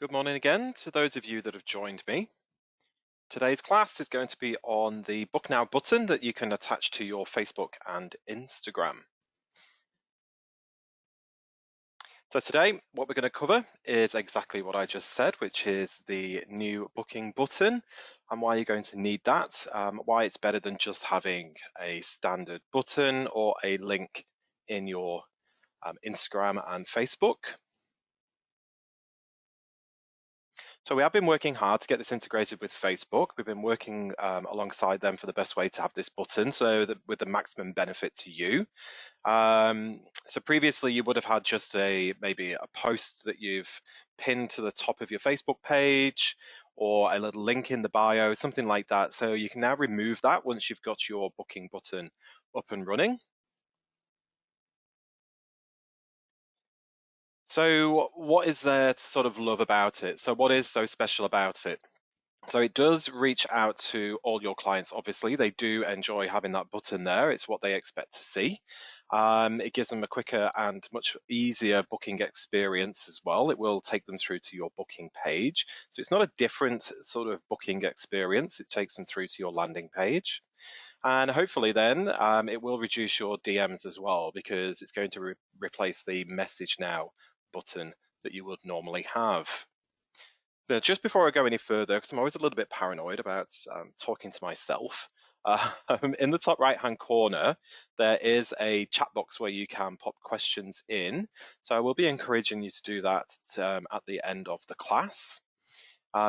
Good morning again to those of you that have joined me. Today's class is going to be on the Book Now button that you can attach to your Facebook and Instagram. So today, what we're going to cover is exactly what I just said, which is the new booking button and why you're going to need that, why it's better than just having a standard button or a link in your Instagram and Facebook. So we have been working hard to get this integrated with Facebook. We've been working alongside them for the best way to have this button so that with the maximum benefit to you. So previously you would have had just maybe a post that you've pinned to the top of your Facebook page or a little link in the bio, something like that. So you can now remove that once you've got your booking button up and running. So what is there to sort of love about it? So what is so special about it? So it does reach out to all your clients, obviously. They do enjoy having that button there. It's what they expect to see. It gives them a quicker and much easier booking experience as well. It will take them through to your booking page. So it's not a different sort of booking experience. It takes them through to your landing page. And hopefully then it will reduce your DMs as well because it's going to replace the message now button that you would normally have. So just before I go any further, because I'm always a little bit paranoid about talking to myself, in the top right-hand corner, there is a chat box where you can pop questions in. So I will be encouraging you to do that at the end of the class.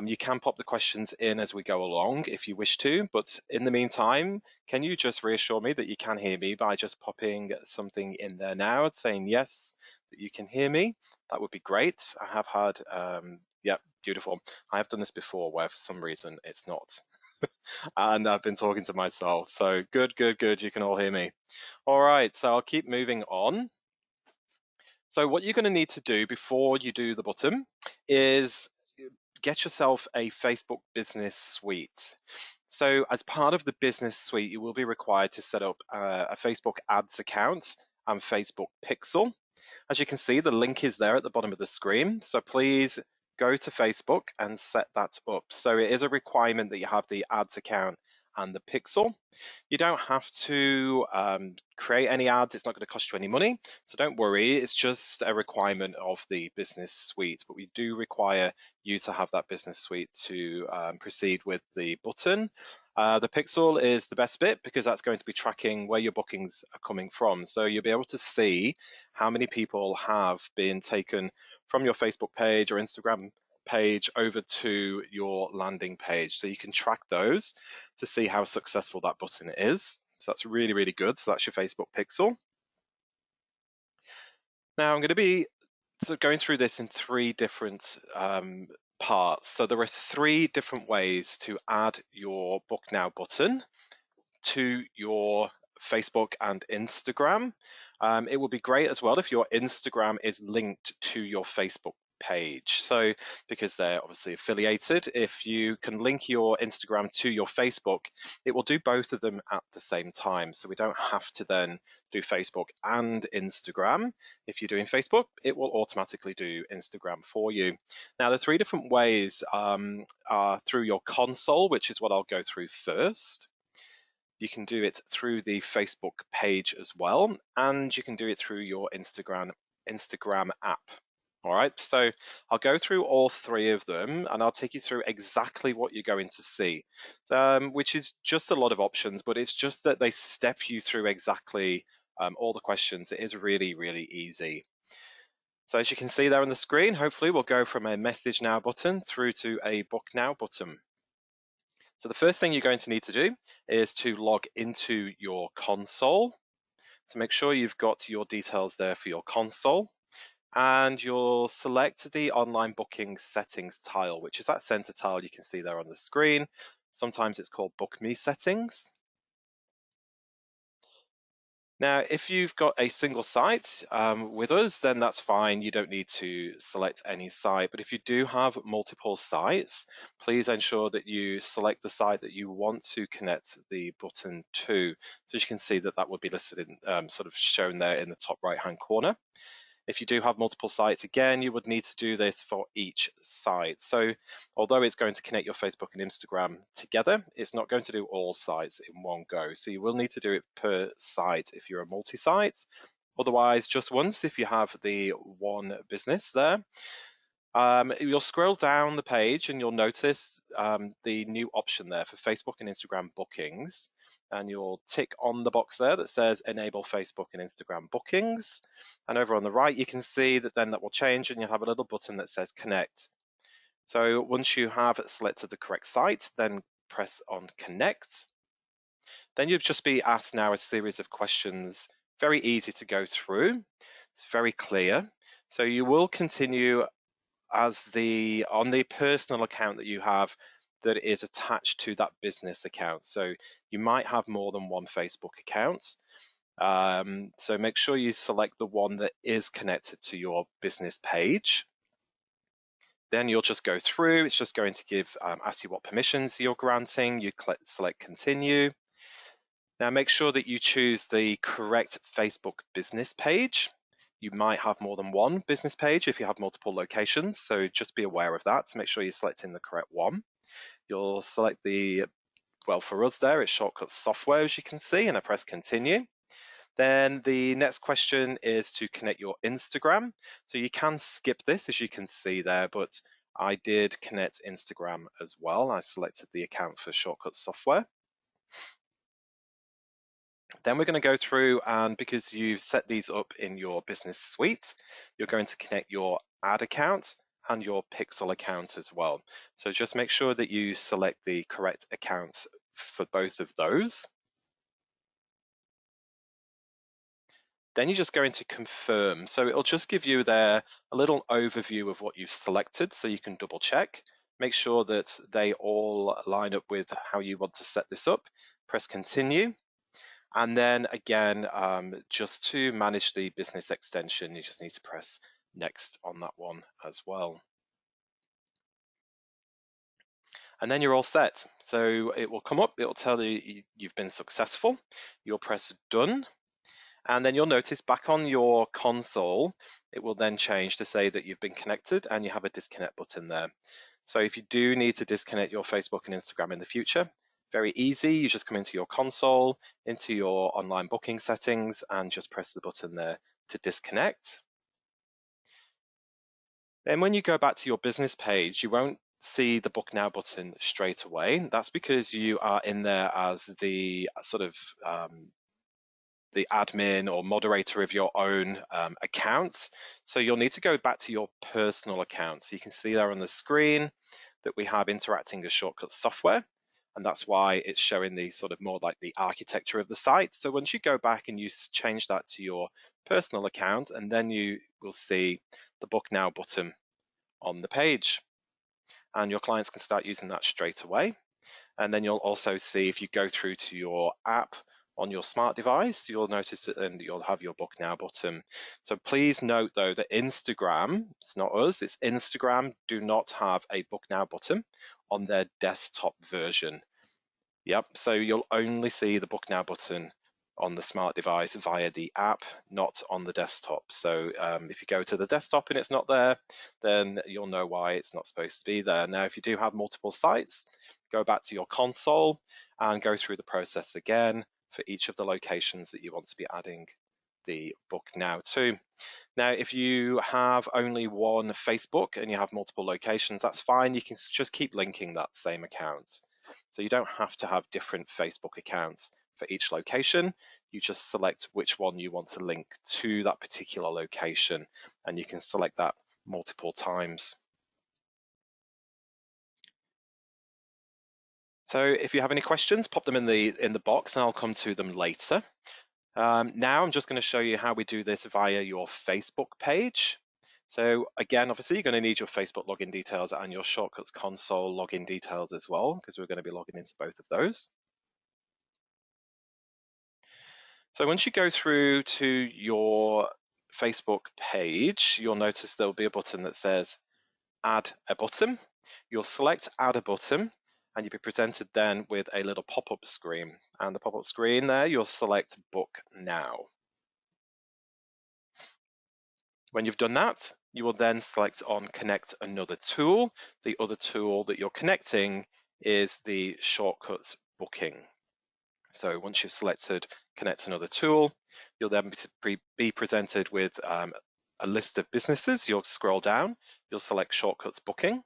You can pop the questions in as we go along if you wish to, but in the meantime, can you just reassure me that you can hear me by just popping something in there now saying yes, that you can hear me? That would be great. I have had, yeah, beautiful. I have done this before where for some reason it's not. And I've been talking to myself. So good, good, good. You can all hear me. All right, so I'll keep moving on. So what you're going to need to do before you do the button is get yourself a Facebook Business Suite. So as part of the Business Suite, you will be required to set up a Facebook Ads account and Facebook Pixel. As you can see, the link is there at the bottom of the screen. So please go to Facebook and set that up. So it is a requirement that you have the Ads account and the Pixel. You don't have to create any ads. It's not going to cost you any money. So don't worry. It's just a requirement of the Business Suite. But we do require you to have that Business Suite to proceed with the button. The Pixel is the best bit because that's going to be tracking where your bookings are coming from. So you'll be able to see how many people have been taken from your Facebook page or Instagram page over to your landing page. So you can track those to see how successful that button is. So that's really, really good. So that's your Facebook Pixel. Now I'm going to be going through this in three different parts. So there are three different ways to add your Book Now button to your Facebook and Instagram. It would be great as well if your Instagram is linked to your Facebook page. So because they're obviously affiliated, if you can link your Instagram to your Facebook, it will do both of them at the same time. So we don't have to then do Facebook and Instagram. If you're doing Facebook, it will automatically do Instagram for you. Now the three different ways are through your console, which is what I'll go through first. You can do it through the Facebook page as well, and you can do it through your Instagram app. All right, so I'll go through all three of them and I'll take you through exactly what you're going to see, which is just a lot of options, but it's just that they step you through exactly all the questions. It is really, really easy. So as you can see there on the screen, hopefully we'll go from a message now button through to a book now button. So the first thing you're going to need to do is to log into your console. So make sure you've got your details there for your console, and you'll select the online booking settings tile, which is that center tile you can see there on the screen. Sometimes it's called BookMe Settings. Now, if you've got a single site with us, then that's fine. You don't need to select any site. But if you do have multiple sites, please ensure that you select the site that you want to connect the button to. So you can see that that would be listed in sort of shown there in the top right-hand corner. If you do have multiple sites, again, you would need to do this for each site. So although it's going to connect your Facebook and Instagram together, it's not going to do all sites in one go. So you will need to do it per site if you're a multi-site. Otherwise, just once if you have the one business there. You'll scroll down the page and you'll notice the new option there for Facebook and Instagram bookings. And you'll tick on the box there that says enable Facebook and Instagram bookings. And over on the right, you can see that then that will change and you'll have a little button that says connect. So once you have selected the correct site, then press on connect. Then you'll just be asked now a series of questions, very easy to go through. It's very clear. So you will continue as on the personal account that you have that is attached to that business account. So you might have more than one Facebook account. So make sure you select the one that is connected to your business page. Then you'll just go through. It's just going to ask you what permissions you're granting. You select continue. Now make sure that you choose the correct Facebook business page. You might have more than one business page if you have multiple locations, so just be aware of that to make sure you're selecting the correct one. You'll select well, for us there, it's Shortcut Software, as you can see, and I press continue. Then the next question is to connect your Instagram. So you can skip this, as you can see there, but I did connect Instagram as well. I selected the account for Shortcut Software. Then we're going to go through, and because you've set these up in your business suite, you're going to connect your ad account and your pixel account as well. So just make sure that you select the correct accounts for both of those. Then you're just going to confirm. So it'll just give you there a little overview of what you've selected so you can double check. Make sure that they all line up with how you want to set this up. Press continue. And then again, just to manage the business extension, you just need to press next on that one as well. And then you're all set. So it will come up, it will tell you you've been successful. You'll press done. And then you'll notice back on your console, it will then change to say that you've been connected and you have a disconnect button there. So if you do need to disconnect your Facebook and Instagram in the future, very easy. You just come into your console, into your online booking settings, and just press the button there to disconnect. Then when you go back to your business page, you won't see the Book Now button straight away. That's because you are in there as the sort of the admin or moderator of your own account. So you'll need to go back to your personal account. So you can see there on the screen that we have interacting as Shortcut Software. And that's why it's showing the sort of more like the architecture of the site. So once you go back and you change that to your personal account, and then you will see the Book Now button on the page. And your clients can start using that straight away. And then you'll also see if you go through to your app on your smart device, you'll notice that and you'll have your Book Now button. So please note though that Instagram, it's not us, it's Instagram, do not have a Book Now button on their desktop version. Yep, so you'll only see the Book Now button on the smart device via the app, not on the desktop. So if you go to the desktop and it's not there, then you'll know why it's not supposed to be there. Now, if you do have multiple sites, go back to your console and go through the process again for each of the locations that you want to be adding the Book Now to. Now, if you have only one Facebook and you have multiple locations, that's fine. You can just keep linking that same account. So you don't have to have different Facebook accounts for each location. You just select which one you want to link to that particular location, and you can select that multiple times. So if you have any questions, pop them in the box and I'll come to them later. Now I'm just going to show you how we do this via your Facebook page. So again, obviously you're going to need your Facebook login details and your Shortcuts console login details as well, because we're going to be logging into both of those. So once you go through to your Facebook page, you'll notice there'll be a button that says add a button. You'll select add a button and you'll be presented then with a little pop-up screen. And the pop-up screen there, you'll select Book Now. When you've done that, you will then select on Connect Another Tool. The other tool that you're connecting is the Shortcuts Booking. So once you've selected Connect Another Tool, you'll then be presented with a list of businesses. You'll scroll down, you'll select Shortcuts Booking.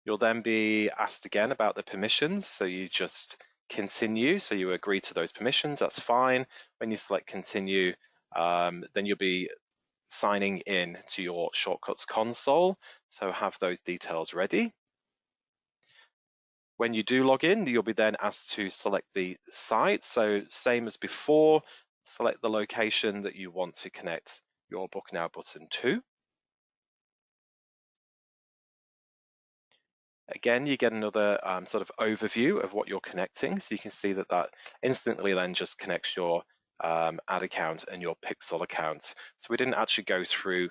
You'll then be asked again about the permissions, so you just continue, so you agree to those permissions, that's fine. When you select continue, then you'll be signing in to your Shortcuts console, so have those details ready. When you do log in, you'll be then asked to select the site, so same as before, select the location that you want to connect your Book Now button to. Again, you get another sort of overview of what you're connecting. So you can see that that instantly then just connects your ad account and your Pixel account. So we didn't actually go through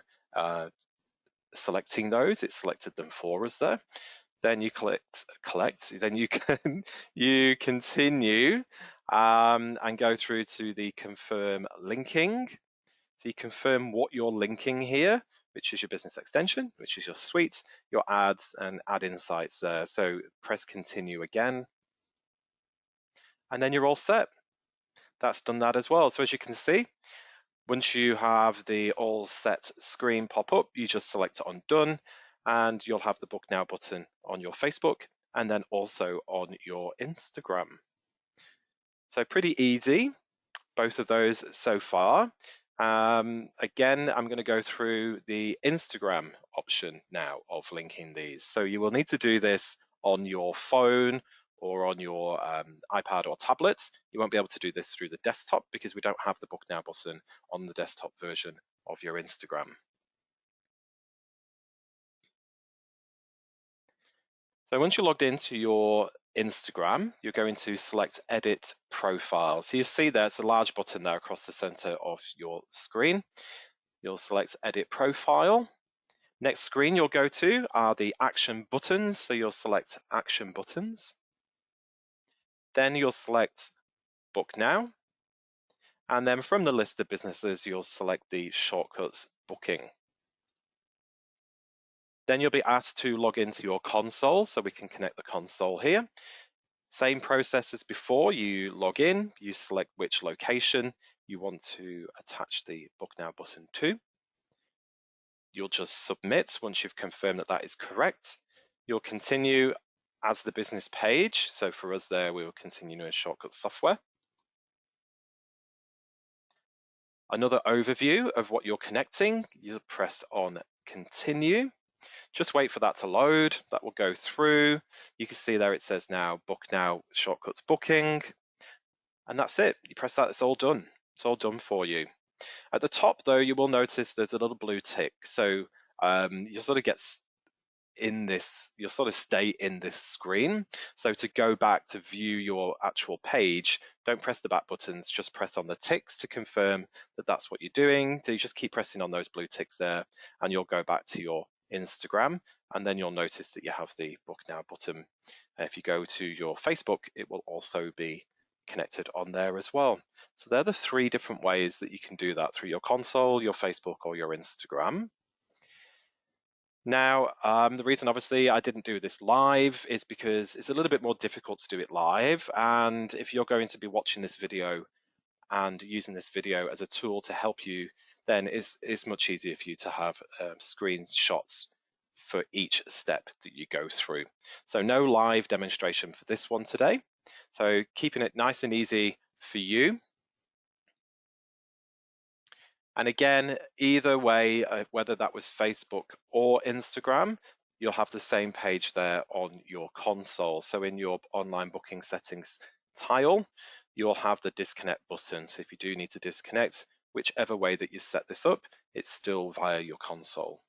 selecting those, it selected them for us there. Then you collect, then you continue and go through to the confirm linking. So you confirm what you're linking here, which is your business extension, which is your suite, your ads and ad insights there. So press continue again, and then you're all set. That's done that as well. So as you can see, once you have the all set screen pop up, you just select on done, and you'll have the Book Now button on your Facebook and then also on your Instagram. So pretty easy, both of those so far. Again, I'm going to go through the Instagram option now of linking these. So you will need to do this on your phone or on your iPad or tablet. You won't be able to do this through the desktop because we don't have the Book Now button on the desktop version of your Instagram. So once you're logged into your Instagram, you're going to select Edit Profile. So you see there's a large button there across the center of your screen. You'll select Edit Profile. Next screen you'll go to are the action buttons. So you'll select Action Buttons. Then you'll select Book Now. And then from the list of businesses, you'll select the Shortcuts Booking. Then you'll be asked to log into your console, so we can connect the console here. Same process as before, you log in, you select which location you want to attach the Book Now button to. You'll just submit once you've confirmed that that is correct. You'll continue as the business page. So for us there, we will continue as Shortcut Software. Another overview of what you're connecting, you'll press on continue. Just wait for that to load. That will go through. You can see there it says now Book Now Shortcuts Booking. And that's it. You press that, it's all done. It's all done for you. At the top though, you will notice there's a little blue tick. So you'll sort of get in this, you'll sort of stay in this screen. So to go back to view your actual page, don't press the back buttons, just press on the ticks to confirm that that's what you're doing. So you just keep pressing on those blue ticks there and you'll go back to your Instagram, and then you'll notice that you have the Book Now button. If you go to your Facebook, it will also be connected on there as well. So they're the three different ways that you can do that through your console, your Facebook, or your Instagram. Now, the reason obviously I didn't do this live is because it's a little bit more difficult to do it live. And if you're going to be watching this video and using this video as a tool to help you, then it's much easier for you to have screenshots for each step that you go through. So no live demonstration for this one today. So keeping it nice and easy for you. And again, either way, whether that was Facebook or Instagram, you'll have the same page there on your console. So in your online booking settings tile, you'll have the disconnect button. So if you do need to disconnect, whichever way that you set this up, it's still via your console.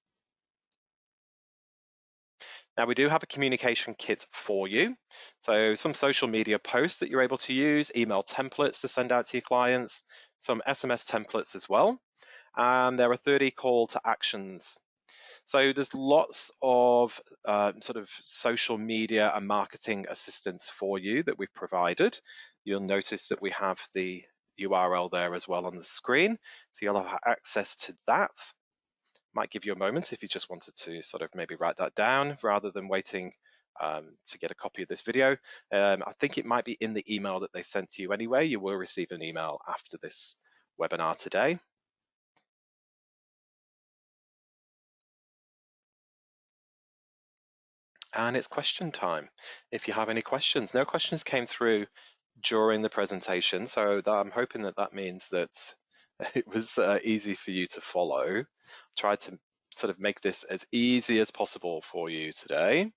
Now we do have a communication kit for you. So some social media posts that you're able to use, email templates to send out to your clients, some SMS templates as well. And there are 30 call to actions. So there's lots of sort of social media and marketing assistance for you that we've provided. You'll notice that we have the URL there as well on the screen, so you'll have access to that. Might give you a moment if you just wanted to sort of maybe write that down rather than waiting to get a copy of this video. I think it might be in the email that they sent to you anyway. You will receive an email after this webinar today. And it's question time. If you have any questions, no questions came through during the presentation, so I'm hoping that that means that it was easy for you to follow. Tried to sort of make this as easy as possible for you today.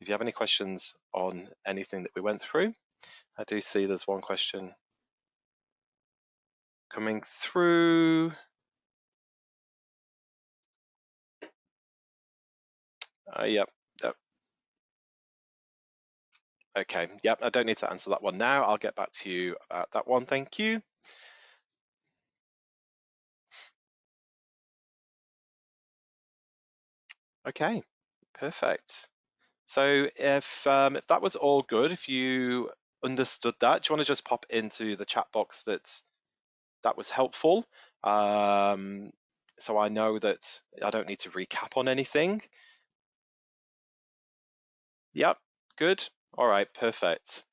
If you have any questions on anything that we went through, I do see there's one question coming through. Yep. Okay. Yep. I don't need to answer that one now. I'll get back to you about that one. Thank you. Okay. Perfect. So if that was all good, if you understood that, do you want to just pop into the chat box that was helpful? So I know that I don't need to recap on anything. Yep, good. All right, perfect.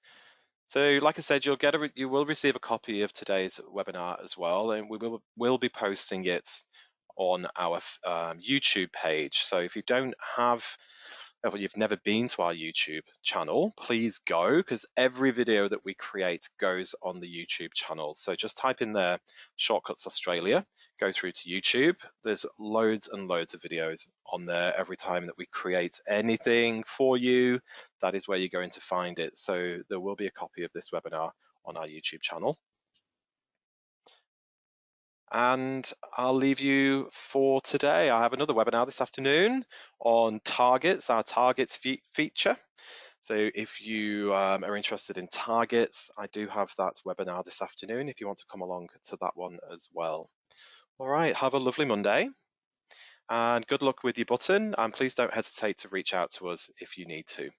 So like I said, you will receive a copy of today's webinar as well, and we'll be posting it on our YouTube page. So if you don't have, if you've never been to our YouTube channel, please go, because every video that we create goes on the YouTube channel. So just type in there Shortcuts Australia, go through to YouTube. There's loads and loads of videos on there. Every time that we create anything for you, that is where you're going to find it. So there will be a copy of this webinar on our YouTube channel. And I'll leave you for today. I have another webinar this afternoon on targets, our targets feature. So if you are interested in targets, I do have that webinar this afternoon if you want to come along to that one as well. All right, have a lovely Monday and good luck with your button, and please don't hesitate to reach out to us if you need to.